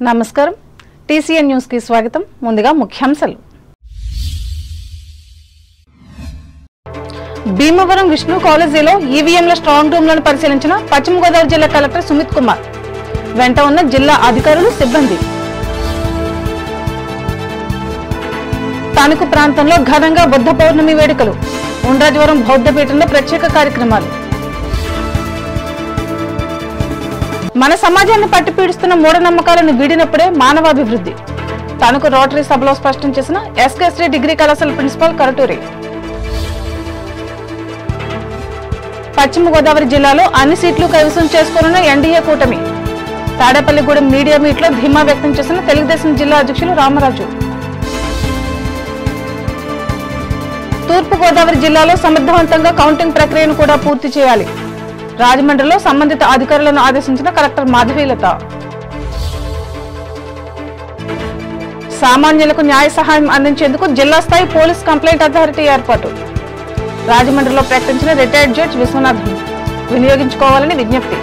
నమస్కారం TCN news కి స్వాగతం ముందుగా ముఖ్యాంశాలు భీమవరం విష్ణు కాలేజీలో ఈవీఎంల స్ట్రాంగ్ రూమ్ లను పరిశీలించిన పశ్చిమ గోదావరి జిల్లా కలెక్టర్ సుమిత్ కుమార్ వెంట ఉన్న జిల్లా అధికారులు సిబ్బంది తణుకు ప్రాంతంలో ఘనంగా బుద్ధ పౌర్ణమి వేడుకలు ఉండ్రాజవరం బౌద్ధపీఠంలో ప్రత్యేక కార్యక్రమాలు మన సమాజాన్ని పట్టిపీడిస్తున్న మూఢనమ్మకాలను వీడినప్పుడే మానవాభివృద్ధి తణుకు రోటరీ సభలో స్పష్టం చేసిన ఎస్కేశ్రీ డిగ్రీ కళాశాల ప్రిన్సిపాల్ కరటూరి పశ్చిమ గోదావరి జిల్లాలో అన్ని సీట్లు కైవసం చేసుకోనున్న ఎన్డీఏ కూటమి తాడేపల్లిగూడెం మీడియా మీట్ లో ధీమా వ్యక్తం చేసిన తెలుగుదేశం జిల్లా అధ్యక్షులు రామరాజు తూర్పు గోదావరి జిల్లాలో సమర్థవంతంగా కౌంటింగ్ ప్రక్రియను కూడా పూర్తి చేయాలి రాజమండ్రిలో సంబంధిత అధికారులను ఆదేశించిన కలెక్టర్ మాధవీలత సామాన్యులకు న్యాయ సహాయం అందించేందుకు జిల్లా స్థాయి పోలీస్ కంప్లైంట్ అథారిటీ ఏర్పాటు రాజమండ్రిలో ప్రకటించిన రిటైర్డ్ జడ్జి విశ్వనాథన్ వినియోగించుకోవాలని విజ్ఞప్తి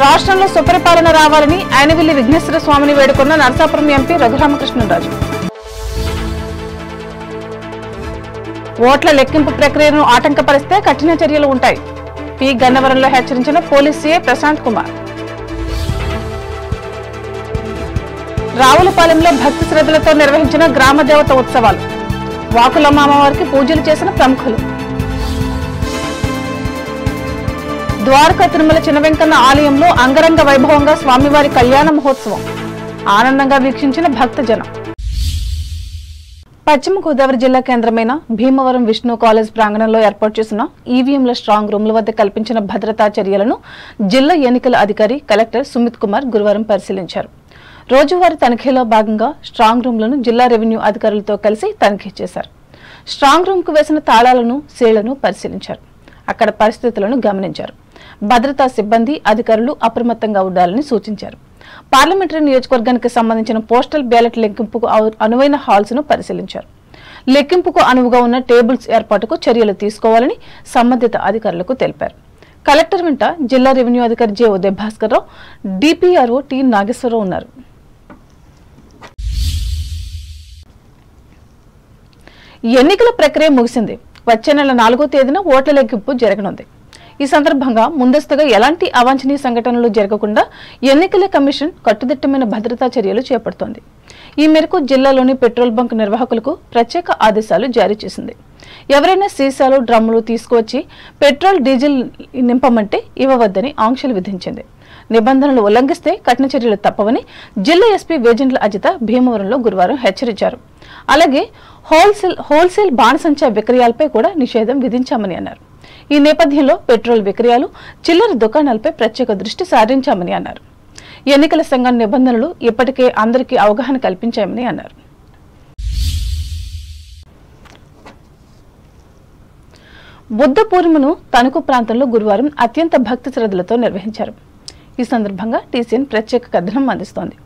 రాష్ట్రంలో సుపరిపాలన రావాలని ఆయనవిల్లి విఘ్నేశ్వర స్వామిని వేడుకున్న నరసాపురం ఎంపీ రఘురామకృష్ణరాజు ఓట్ల లెక్కింపు ప్రక్రియను ఆటంకపరిస్తే కఠిన చర్యలు ఉంటాయి పి గన్నవరంలో హెచ్చరించిన పోలీస్ సీఐ ప్రశాంత్ కుమార్ రావులపాలెంలో భక్తి శ్రద్ధలతో నిర్వహించిన గ్రామ దేవత ఉత్సవాలు వాకులమ్మ అమ్మవారికి పూజలు చేసిన ప్రముఖులు ద్వారకా తిరుమల చిన్న వెంకన్న ఆలయంలో అంగరంగ వైభవంగా స్వామివారి కళ్యాణ మహోత్సవం ఆనందంగా వీక్షించిన భక్తజనం పశ్చిమ గోదావరి జిల్లా కేంద్రమైన భీమవరం విష్ణు కాలేజ్ ప్రాంగణంలో ఏర్పాటు చేసిన ఈవీఎంల స్ట్రాంగ్ రూమ్ల వద్ద కల్పించిన భద్రతా చర్యలను జిల్లా ఎన్నికల అధికారి కలెక్టర్ సుమిత్ కుమార్ గురువారం పరిశీలించారు రోజువారీ తనిఖీలో భాగంగా స్ట్రాంగ్ రూమ్లను జిల్లా రెవెన్యూ అధికారులతో కలిసి తనిఖీ చేశారు స్ట్రాంగ్ రూమ్ కు వేసిన తాళాలను సీళ్లను పరిశీలించారు అక్కడ పరిస్థితులను గమనించారు భద్రతా సిబ్బంది అధికారులు అప్రమత్తంగా ఉండాలని సూచించారు పార్లమెంటరీ నియోజకవర్గానికి సంబంధించిన పోస్టల్ బ్యాలెట్ లెక్కింపుకు అనువైన హాల్స్ ను పరిశీలించారు లెక్కింపుకు అనువుగా ఉన్న టేబుల్స్ ఏర్పాటుకు చర్యలు తీసుకోవాలని సంబంధిత అధికారులకు తెలిపారు కలెక్టర్ వెంట జిల్లా రెవెన్యూ అధికారి J Uday Bhaskar Rao DPRO T Nageswararao ఉన్నారు ఎన్నికల ప్రక్రియ ముగిసింది వచ్చే నెల 4వ తేదీన ఓట్ల లెక్కింపు జరగనుంది ఈ సందర్భంగా ముందస్తుగా ఎలాంటి అవాంఛనీయ సంఘటనలు జరగకుండా ఎన్నికల కమిషన్ కట్టుదిట్టమైన భద్రతా చర్యలు చేపడుతోంది ఈ మేరకు జిల్లాలోని పెట్రోల్ బంక్ నిర్వాహకులకు ప్రత్యేక ఆదేశాలు జారీ చేసింది ఎవరైనా సీసాలు డ్రమ్ములు తీసుకువచ్చి పెట్రోల్ డీజిల్ నింపమంటే ఇవ్వవద్దని ఆంక్షలు విధించింది నిబంధనలు ఉల్లంఘిస్తే కఠిన చర్యలు తప్పవని జిల్లా ఎస్పీ వేజెంట్ల అజిత భీమవరంలో గురువారం హెచ్చరించారు అలాగే హోల్సేల్ బాణసంచా విక్రయాలపై కూడా నిషేధం విధించామని అన్నారు ఈ నేపథ్యంలో పెట్రోల్ విక్రయాలు చిల్లర దుకాణాలపై ప్రత్యేక దృష్టి సారించామని అన్నారు ఎన్నికల సంఘం నిబంధనలు ఇప్పటికే అందరికీ అవగాహన కల్పించామని అన్నారు బుద్ధ పూర్ణిమను తణుకు ప్రాంతంలో గురువారం అత్యంత భక్తి శ్రద్ధలతో నిర్వహించారు ఈ సందర్భంగా టీసీఎన్ ప్రత్యేక కథనం అందిస్తోంది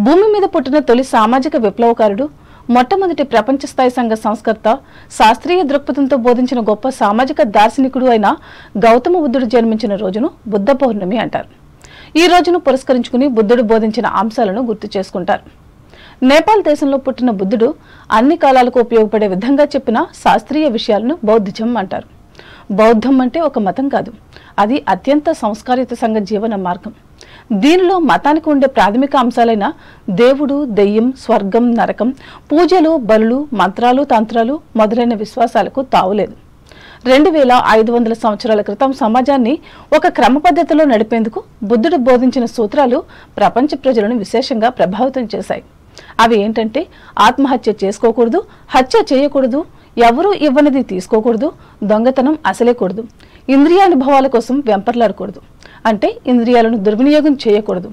భూమి మీద పుట్టిన తొలి సామాజిక విప్లవకారుడు మొట్టమొదటి ప్రపంచ స్థాయి సంఘ సంస్కర్త శాస్త్రీయ దృక్పథంతో బోధించిన గొప్ప సామాజిక దార్శనికుడు అయిన గౌతమ బుద్ధుడు జన్మించిన రోజును బుద్ధ పౌర్ణమి అంటారు ఈ రోజును పురస్కరించుకుని బుద్ధుడు బోధించిన అంశాలను గుర్తు చేసుకుంటారు నేపాల్ దేశంలో పుట్టిన బుద్ధుడు అన్ని కాలాలకు ఉపయోగపడే విధంగా చెప్పిన శాస్త్రీయ విషయాలను బౌద్ధిజం అంటారు బౌద్ధం అంటే ఒక మతం కాదు అది అత్యంత సంస్కారిత సంఘ జీవన మార్గం దీనిలో మతానికి ఉండే ప్రాథమిక అంశాలైన దేవుడు దెయ్యం స్వర్గం నరకం పూజలు బలులు మంత్రాలు తంత్రాలు మొదలైన విశ్వాసాలకు తావులేదు 2500 సంవత్సరాల క్రితం సమాజాన్ని ఒక క్రమ పద్ధతిలో నడిపేందుకు బుద్ధుడు బోధించిన సూత్రాలు ప్రపంచ ప్రజలను విశేషంగా ప్రభావితం చేశాయి అవి ఏంటంటే ఆత్మహత్య చేసుకోకూడదు హత్య చేయకూడదు ఎవరూ ఇవ్వనిది తీసుకోకూడదు దొంగతనం అసలేకూడదు ఇంద్రియానుభవాల కోసం వెంపర్లాడకూడదు అంటే ఇంద్రియాలను దుర్వినియోగం చేయకూడదు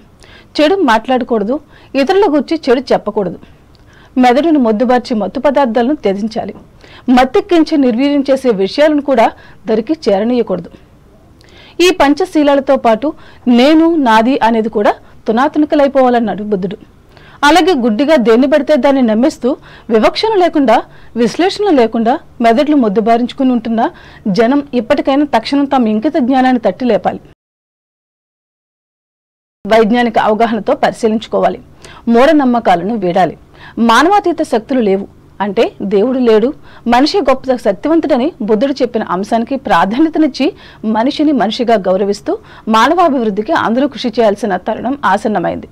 చెడు మాట్లాడకూడదు ఇతరుల గురించి చెడు చెప్పకూడదు మెదడును మొద్దుబార్చి మత్తు పదార్థాలను త్యజించాలి మత్తెక్కించి నిర్వీర్యం చేసే విషయాలను కూడా దరికి చేరనీయకూడదు ఈ పంచశీలాలతో పాటు నేను నాది అనేది కూడా తునాతునకలైపోవాలన్నాడు బుద్ధుడు అలాగే గుడ్డిగా దేన్ని పడితే దాన్ని నమ్మేస్తూ వివక్షణ లేకుండా విశ్లేషణ లేకుండా మెదడులు మొద్దుబారించుకుని ఉంటున్న జనం ఇప్పటికైనా తక్షణం తమ ఇంకిత జ్ఞానాన్ని తట్టి లేపాలి వైజ్ఞానిక అవగాహనతో పరిశీలించుకోవాలి. మూఢనమ్మకాలను వీడాలి. మానవాతీత శక్తులు లేవు అంటే దేవుడు లేడు, మనిషి గొప్ప శక్తివంతుడని బుద్ధుడు చెప్పిన అంశానికి ప్రాధాన్యతనిచ్చి మనిషిని మనిషిగా గౌరవిస్తూ మానవాభివృద్ధికి అందరూ కృషి చేయాల్సిన తరుణం ఆసన్నమైంది.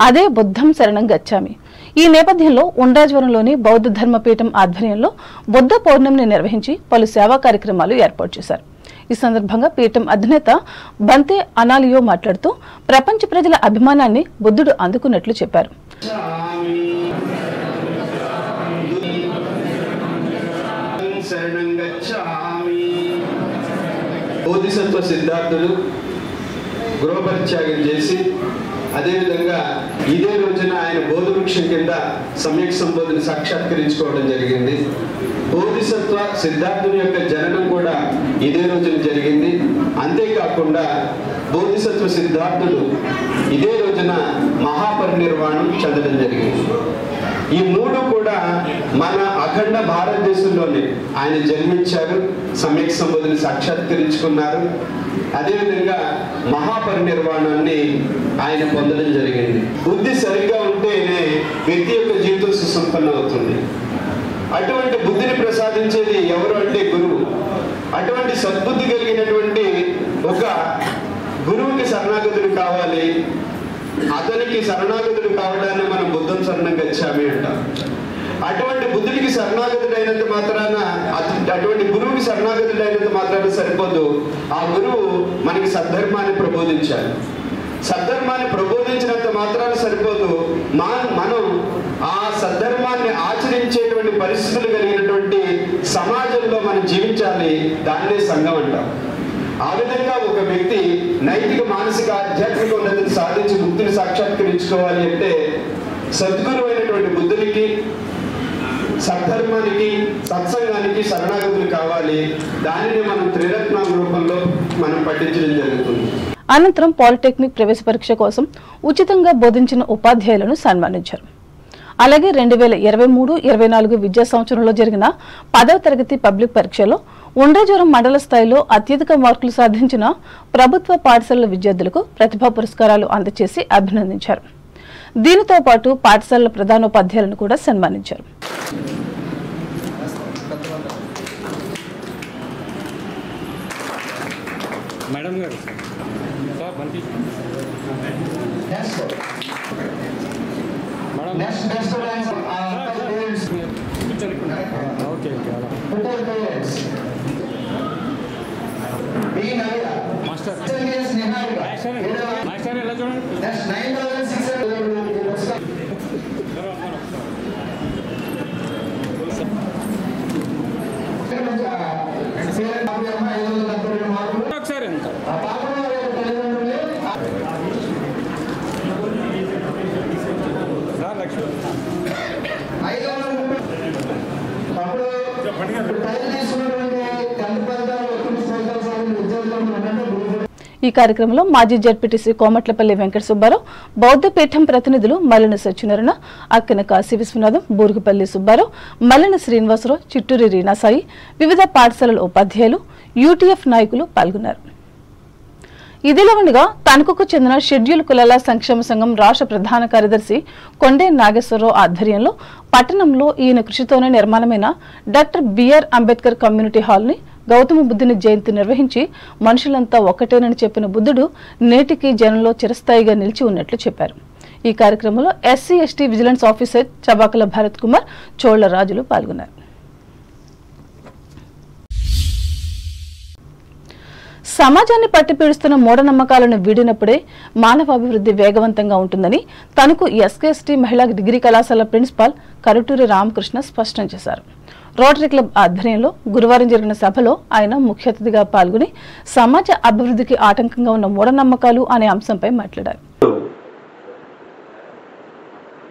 అదే బుద్ధం శరణం గచ్చామి. ఈ నేపథ్యంలో ఉండ్రాజవరంలోని బౌద్ధ ధర్మపీఠం ఆధ్వర్యంలో బుద్ధ పౌర్ణమిని నిర్వహించి పలు సేవా కార్యక్రమాలు ఏర్పాటు చేశారు. ఈ సందర్భంగా పీఠం అధినేత బంతే అనాలియో మాట్లాడుతూ ప్రపంచ ప్రజల అభిమానాన్ని బుద్ధుడు అందుకున్నట్లు చెప్పారు. బోధిసత్వ సిద్ధార్థులు గృహపరిత్యాగం చేసి అదేవిధంగా ఇదే రోజున ఆయన బోధవృక్షం కింద సమ్యక్ సంబోధన సాక్షాత్కరించుకోవడం జరిగింది. బోధిసత్వ సిద్ధార్థుని యొక్క జననం కూడా ఇదే రోజున జరిగింది. అంతేకాకుండా బోధిసత్వ సిద్ధార్థులు ఇదే రోజున మహాపరినిర్వాణం చెందడం జరిగింది. ఈ మూడు కూడా మన అఖండ భారతదేశంలోనే ఆయన జన్మించారు, సమ్యక్ సంబోధన సాక్షాత్కరించుకున్నారు. అదేవిధంగా మహాపరినిర్వాణాన్ని ఆయన పొందడం జరిగింది. బుద్ధి సరిగ్గా ఉంటేనే వ్యక్తి యొక్క జీవితం సుసంపన్నం అవుతుంది. అటువంటి బుద్ధిని ప్రసాదించేది ఎవరు అంటే గురువు. అటువంటి సద్బుద్ధి కలిగినటువంటి ఒక గురువుకి శరణాగతులు కావాలి. అతనికి శరణాగతులు కావడాన్ని మనం బుద్ధం శరణం గచ్చామి అంటాం. అటువంటి బుద్ధుడికి శరణాగతుడైనంత మాత్రాన, అటువంటి గురువుకి శరణాగతుడైనంత మాత్రాన సరిపోదు. ఆ గురువు మనకి సద్ధర్మాన్ని ప్రబోధించాలి. సద్ధర్మాన్ని ప్రబోధించినంత మాత్రాన సరిపోదు. మనం ఆ సద్ధర్మాన్ని ఆచరించేటువంటి పరిస్థితులు కలిగినటువంటి సమాజంలో మనం జీవించాలి. దాన్నే సంఘం అంటాం. ఆ విధంగా ఒక వ్యక్తి నైతిక, మానసిక, ఆధ్యాత్మిక ఉన్నతిని సాధించి ముక్తిని సాక్షాత్కరించుకోవాలి అంటే సద్గురువు అయినటువంటి బుద్ధునికి, సద్ధర్మానికి, సత్సంగానికి శరణాగతులు కావాలి. దానిని మనం త్రిరత్నాల రూపంలో మనం పఠించడం జరుగుతుంది. అనంతరం పాలిటెక్నిక్ ప్రవేశ పరీక్ష కోసం ఉచితంగా బోధించిన ఉపాధ్యాయులను సన్మానించారు. అలాగే 2023-24 విద్యా సంవత్సరంలో జరిగిన 10వ తరగతి పబ్లిక్ పరీక్షలో ఉండ్రాజవరం మండల స్థాయిలో అత్యధిక మార్కులు సాధించిన ప్రభుత్వ పాఠశాలల విద్యార్థులకు ప్రతిభా పురస్కారాలు అందజేసి అభినందించారు. దీనితో పాటు పాఠశాలల ప్రధానోపాధ్యాయులను కూడా సన్మానించారు. ఈ కార్యక్రమంలో మాజీ జడ్పీటీసీ కోమట్లపల్లి వెంకట సుబ్బారావు, బౌద్ధ పీఠం ప్రతినిధులు మల్లెన సత్యనారాయణ, అక్కిన కాశీ విశ్వనాథం, బూరుగుపల్లి సుబ్బారావు, మల్లెన శ్రీనివాసరావు, చిట్టూరి రీనాసాయి, వివిధ పాఠశాలల ఉపాధ్యాయులు, యూటీఎఫ్ నాయకులు పాల్గొన్నారు. ఇదిలా ఉండగా తణుకుకు చెందిన షెడ్యూల్ కులాల సంక్షేమ సంఘం రాష్ట్ర ప్రధాన కార్యదర్శి కొండే నాగేశ్వరరావు ఆధ్వర్యంలో పట్టణంలో ఈయన కృషితోనే నిర్మాణమైన doctor BR Ambedkar community hall ని గౌతమ బుద్ధుని జయంతి నిర్వహించి మనుషులంతా ఒక్కటేనని చెప్పిన బుద్ధుడు నేటికి జనంలో చిరస్థాయిగా నిలిచి ఉన్నట్లు చెప్పారు. ఈ కార్యక్రమంలో SC ST vigilance officer Chabakala Bharath Kumar, Cholla Rajulu పాల్గొన్నారు. సమాజాన్ని పట్టిపీడుస్తున్న మూఢనమ్మకాలను వీడినప్పుడే మానవాభివృద్ధి వేగవంతంగా ఉంటుందని తణుకు ఎస్కేఎస్టీ మహిళా డిగ్రీ కళాశాల ప్రిన్సిపాల్ కరుటూరి రామకృష్ణ స్పష్టం చేశారు. రోటరీ క్లబ్ ఆధ్వర్యంలో గురువారం జరిగిన సభలో ఆయన ముఖ్య అతిథిగా పాల్గొని సమాజ అభివృద్ధికి ఆటంకంగా ఉన్న మూఢనమ్మకాలు అనే అంశంపై మాట్లాడారు.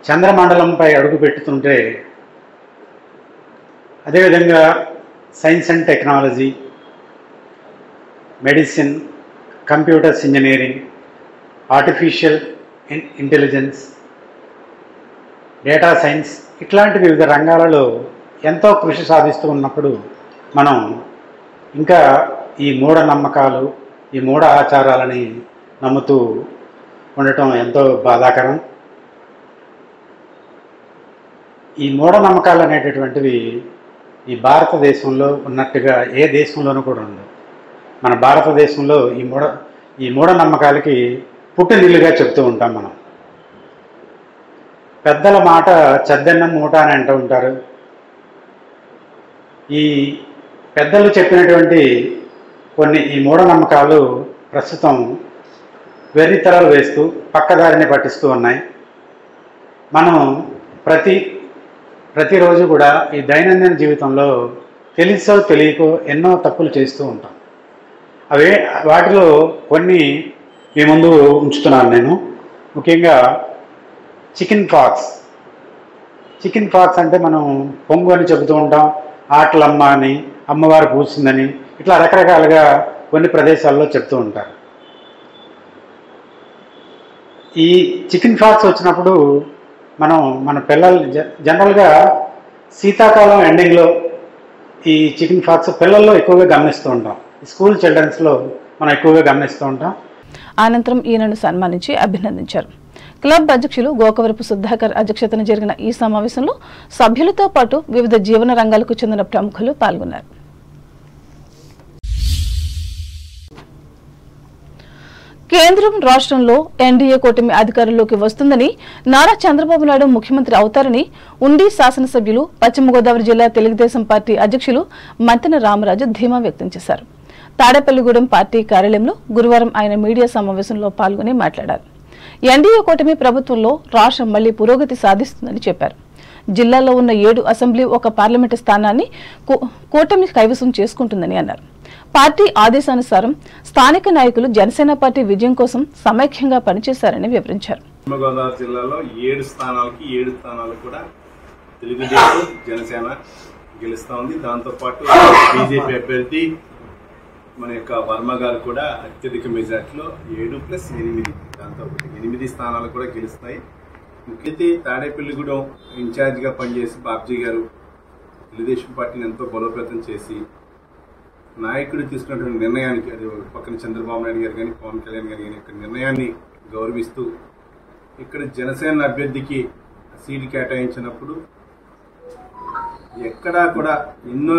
చంద్రమండలంపై అడుగు పెట్టుతుంటే అదేవిధంగా science and technology, medicine, computers engineering, artificial intelligence, data science ఇట్లాంటి వివిధ రంగాలలో ఎంతో కృషి సాధిస్తూ ఉన్నప్పుడు మనం ఇంకా ఈ మూఢనమ్మకాలు, ఈ మూఢ ఆచారాలని నమ్ముతూ ఉండటం ఎంతో బాధాకరం. ఈ మూఢనమ్మకాలు అనేటటువంటివి ఈ భారతదేశంలో ఉన్నట్టుగా ఏ దేశంలోనూ కూడా ఉండవు. మన భారతదేశంలో ఈ మూఢనమ్మకాలకి పుట్టినిల్లుగా చెప్తూ ఉంటాం మనం. పెద్దల మాట చద్దన్నం మూట అని అంటూ ఉంటారు. ఈ పెద్దలు చెప్పినటువంటి ఈ మూఢనమ్మకాలు ప్రస్తుతం వెర్రితరాలు వేస్తూ పక్కదారిని పట్టిస్తూ ఉన్నాయి. మనం ప్రతిరోజు కూడా ఈ దైనందిన జీవితంలో తెలుసో తెలియకో ఎన్నో తప్పులు చేస్తూ ఉంటాం. వాటిలో కొన్ని మీ ముందు ఉంచుతున్నాను నేను. ముఖ్యంగా చికెన్ పాక్స్ అంటే మనం పొంగు అని చెబుతూ ఉంటాం, ఆటలమ్మ అని, అమ్మవారు పూసిందని, ఇట్లా రకరకాలుగా కొన్ని ప్రదేశాల్లో చెప్తూ ఉంటారు. ఈ చికెన్ పాక్స్ వచ్చినప్పుడు మన పిల్లలు జనరల్గా శీతాకాలం ఎండింగ్లో ఈ చికెన్ పాక్స్ పిల్లల్లో ఎక్కువగా గమనిస్తూ ఉంటాం. స్కూల్ చిల్డ్రన్స్లో మనం ఎక్కువగా గమనిస్తూ ఉంటాం. అనంతరం ఈయనను సన్మానించి అభినందించారు. క్లబ్ అధ్యక్షులు గోకవరపు సుధాకర్ అధ్యక్షతన జరిగిన ఈ సమావేశంలో సభ్యులతో పాటు వివిధ జీవన రంగాలకు చెందిన ప్రముఖులు పాల్గొన్నారు. కేంద్రం రాష్ట్రంలో ఎన్డీఏ కూటమి అధికారంలోకి వస్తుందని, నారా చంద్రబాబు నాయుడు ముఖ్యమంత్రి అవుతారని ఉండి శాసనసభ్యులు పశ్చిమ గోదావరి జిల్లా తెలుగుదేశం పార్టీ అధ్యక్షులు మంతెన రామరాజు ధీమా వ్యక్తం చేశారు. తాడేపల్లిగూడెం పార్టీ కార్యాలయంలో గురువారం ఆయన మీడియా సమావేశంలో పాల్గొని మాట్లాడారు. ఎన్డీఏ కూటమి ప్రభుత్వంలో రాష్ట్రం మళ్లీ పురోగతి సాధిస్తుందని చెప్పారు. జిల్లాలో ఉన్న 7 అసెంబ్లీ, 1 పార్లమెంటు స్థానాన్ని కూటమి కైవసం చేసుకుంటుందని అన్నారు. పార్టీ ఆదేశానుసారం స్థానిక నాయకులు జనసేన పార్టీ విజయం కోసం సమైక్యంగా పనిచేశారని వివరించారు. పశ్చిమ గోదావరి జిల్లాలో 7 స్థానాలకి 7 స్థానాలు కూడా తెలుగుదేశం జనసేన గెలుస్తా ఉంది. దాంతోపాటు బీజేపీ అభ్యర్థి మన యొక్క వర్మ గారు కూడా అత్యధిక మెజార్టీలో 7+8 దాంతో 8 స్థానాలు కూడా గెలుస్తాయి. ముఖ్యతే తాడేపల్లిగూడెం ఇన్ఛార్జిగా పనిచేసి బాబ్జీ గారు తెలుగుదేశం పార్టీని ఎంతో బలోపేతం చేసి నాయకుడు తీసుకున్నటువంటి నిర్ణయానికి, అది పక్కన చంద్రబాబు నాయుడు గారు కానీ పవన్ కళ్యాణ్ గారు కానీ యొక్క నిర్ణయాన్ని గౌరవిస్తూ ఇక్కడ జనసేన అభ్యర్థికి సీటు కేటాయించినప్పుడు ఎక్కడా కూడా ఎన్నో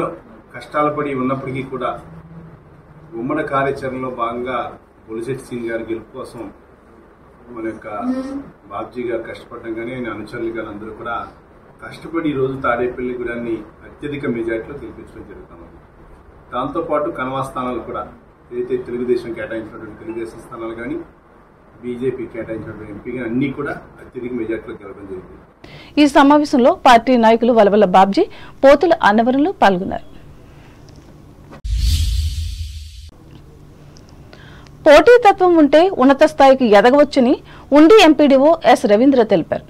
కష్టాలు పడి ఉన్నప్పటికీ కూడా ఉమ్మడి కార్యాచరణలో భాగంగా బొలిశెట్టి సింగ్ గారి గెలుపు కోసం మన యొక్క బాబ్జీ గారు కష్టపడడం కానీ ఆయన అనుచరులు గారు అందరూ కూడా కష్టపడి ఈరోజు తాడేపల్లిగూడాన్ని అత్యధిక మెజార్టీలో గెలిపించడం జరుగుతుంది. దాంతోపాటు కనవా స్థానాలు కూడా ఏదైతే తెలుగుదేశం కేటాయించినటువంటి తెలుగుదేశం స్థానాలు కానీ బీజేపీ కేటాయించినటువంటి ఎంపీ కానీ అన్ని కూడా అత్యధిక మెజార్టీలో గెలవడం జరిగింది. ఈ సమావేశంలో పార్టీ నాయకులు వలవల బాబ్జీ, పోతుల అన్నవరంలో పాల్గొన్నారు. పోటీతత్వం ఉంటే ఉన్నత స్థాయికి ఎదగవచ్చని ఉండి ఎంపీడీఓ ఎస్ రవీంద్ర తెలిపారు.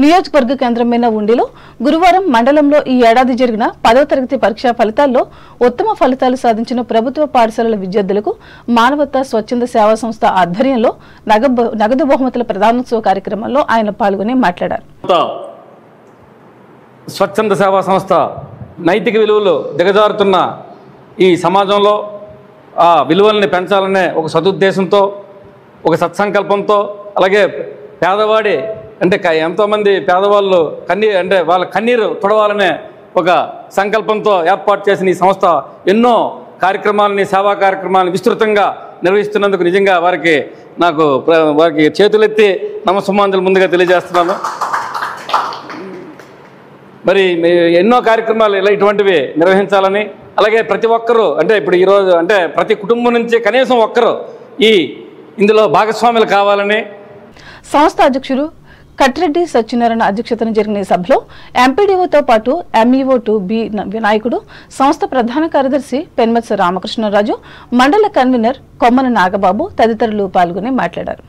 నియోజకవర్గ కేంద్రమైన ఉండిలో గురువారం మండలంలో ఈ ఏడాది జరిగిన 10వ తరగతి పరీక్షా ఫలితాల్లో ఉత్తమ ఫలితాలు సాధించిన ప్రభుత్వ పాఠశాలల విద్యార్థులకు మానవతా స్వచ్ఛంద సేవా సంస్థ ఆధ్వర్యంలో నగదు బహుమతుల ప్రదానోత్సవ కార్యక్రమంలో ఆయన పాల్గొని మాట్లాడారు. స్వచ్ఛంద సేవా సంస్థ నైతిక విలువలు దిగజారుతున్న ఈ సమాజంలో ఆ విలువల్ని పెంచాలనే ఒక సదుద్దేశంతో, ఒక సత్సంకల్పంతో, అలాగే పేదవాడి అంటే ఎంతోమంది పేదవాళ్ళు వాళ్ళ కన్నీరు తుడవాలనే ఒక సంకల్పంతో ఏర్పాటు చేసిన ఈ సంస్థ ఎన్నో కార్యక్రమాలని, సేవా కార్యక్రమాలను విస్తృతంగా నిర్వహిస్తున్నందుకు నిజంగా వారికి చేతులెత్తి నమస్సుమాంజలు ముందుగా తెలియజేస్తున్నాను. మరి ఎన్నో కార్యక్రమాలు ఇటువంటివి నిర్వహించాలని, అలాగే ప్రతి ఒక్కరూ ఇప్పుడు ఈరోజు ప్రతి కుటుంబం నుంచి కనీసం ఒక్కరు ఇందులో భాగస్వాములు కావాలని సంస్థ అధ్యక్షుడు కట్రెడ్డి సత్యనారాయణ అధ్యక్షతన జరిగిన ఈ సభలో ఎంపీడీఓతో పాటు ఎంఈఓ2 బి వినాయకుడు, సంస్థ ప్రధాన కార్యదర్శి పెన్మత్స రామకృష్ణరాజు, మండల కన్వీనర్ కొమ్మన నాగబాబు తదితరులు పాల్గొని మాట్లాడారు.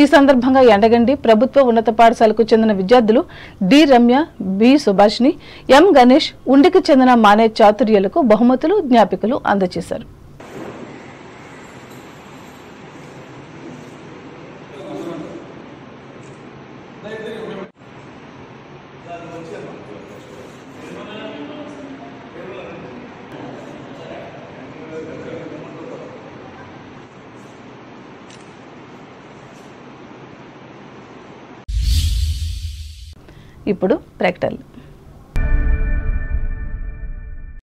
ఈ సందర్భంగా ఎండగండి ప్రభుత్వ ఉన్నత పాఠశాలకు చెందిన విద్యార్థులు డి రమ్య, బి సుభాష్ని, ఎం గణేష్, ఉండికి చెందిన మానే చాతుర్యులకు బహుమతులు, జ్ఞాపికలు అందజేశారు. ఇప్పుడు ప్రకటనలు.